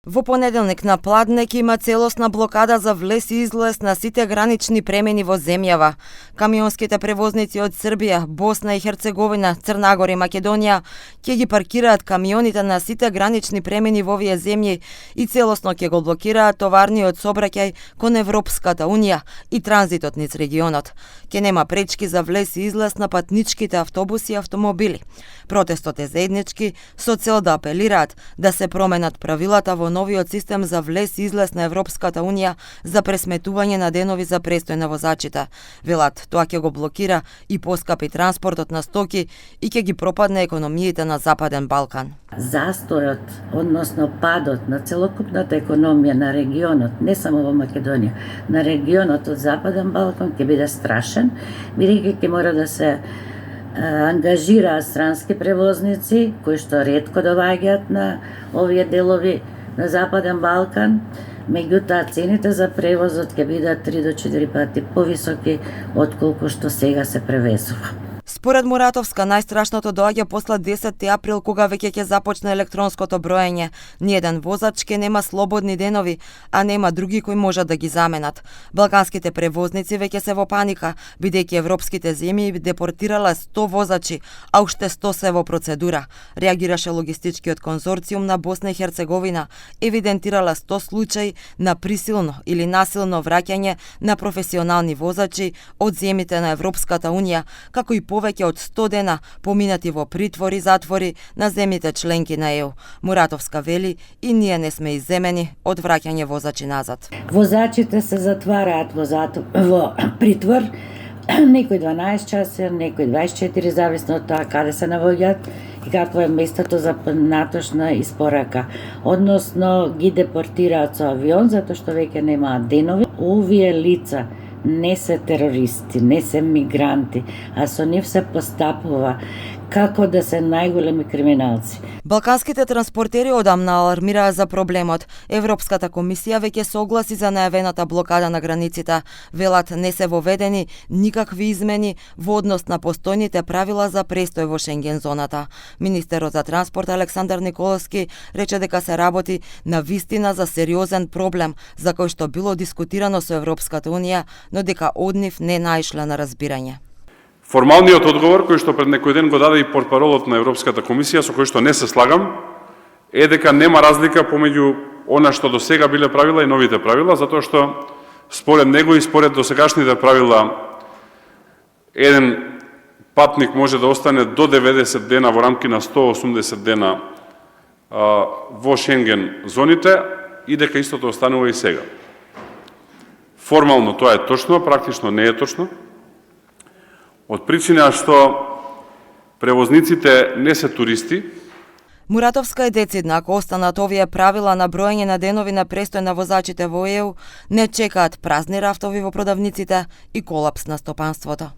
Во понеделник на Пладнек има целосна блокада за влез и излез на сите гранични премини во земјава. Камионските превозници од Србија, Босна и Херцеговина, Црнагора и Македонија ќе ги паркираат камионите на сите гранични премини во овие земји и целосно ќе го блокираат товарниот сообраќај кон Европската Унија и транзитот низ регионот. Ќе нема пречки за влез и излез на патничките автобуси и автомобили. Протестот е заеднички со цел да апелираат да се променат правилата во новиот систем за влез и излез на Европската Унија за пресметување на денови за престој на возачите. Велат, тоа ќе го блокира и поскапи транспортот на стоки и ќе ги пропадне економиите на Западен Балкан. Застојот, односно падот на целокупната економија на регионот, не само во Македонија, на регионот од Западен Балкан ќе биде страшен, бидејќи ќе мора да се ангажираат странски превозници кои што ретко доаѓаат на овие делови на Западен Балкан, меѓутоа цените за превозот ќе бидат 3 до 4 пати повисоки отколку што сега се превезува. Според Муратовска, најстрашното доаѓа после 10 април, кога веќе ќе започне електронското броење. Ниеден возач ќе нема слободни денови, а нема други кои можат да ги заменат. Балканските превозници веќе се во паника, бидејќи европските земји депортирала 100 возачи, а уште 100 се во процедура. Реагираше логистичкиот конзорциум на Босна и Херцеговина, евидентирала 100 случаи на присилно или насилно враќање на професионални возачи од земјите на Европската Унија, како и повеќе од 100 дена поминати во притвори и затвори на земјите членки на ЕУ. Муратовска вели, и ние не сме изземени од враќање возачи назад. Возачите се затвараат во притвор, некој 12 часи, некој 24, зависно од тоа каде се наоѓаат и какво е местото за натошна испорака. Односно ги депортираат со авион затоа што веќе немаат денови. Овие лица не се терористи, не се мигранти, а со нив се постапува како да се најголеми криминалци. Балканските транспортери одамна алармираа за проблемот. Европската комисија веќе се огласи за најавената блокада на границите. Велат, не се воведени никакви измени во однос на постојните правила за престој во Шенген зоната. Министерот за транспорт Александар Николовски рече дека се работи на вистина за сериозен проблем за кој што било дискутирано со Европската Унија, но дека од нив не наишле на разбирање. Формалниот одговор кој што пред некој ден го даде и портпаролот на Европската комисија, со кој што не се слагам, е дека нема разлика помеѓу она што до сега биле правила и новите правила, затоа што според него и според досегашните правила еден патник може да остане до 90 дена во рамки на 180 дена во Шенген зоните и дека истото останува и сега. Формално тоа е точно, практично не е точно. Од причина што превозниците не се туристи. Муратовска е децидна, ако останат овие правила на броење на денови на престој на возачите во ЕУ, не чекаат празни рафтови во продавниците и колапс на стопанството.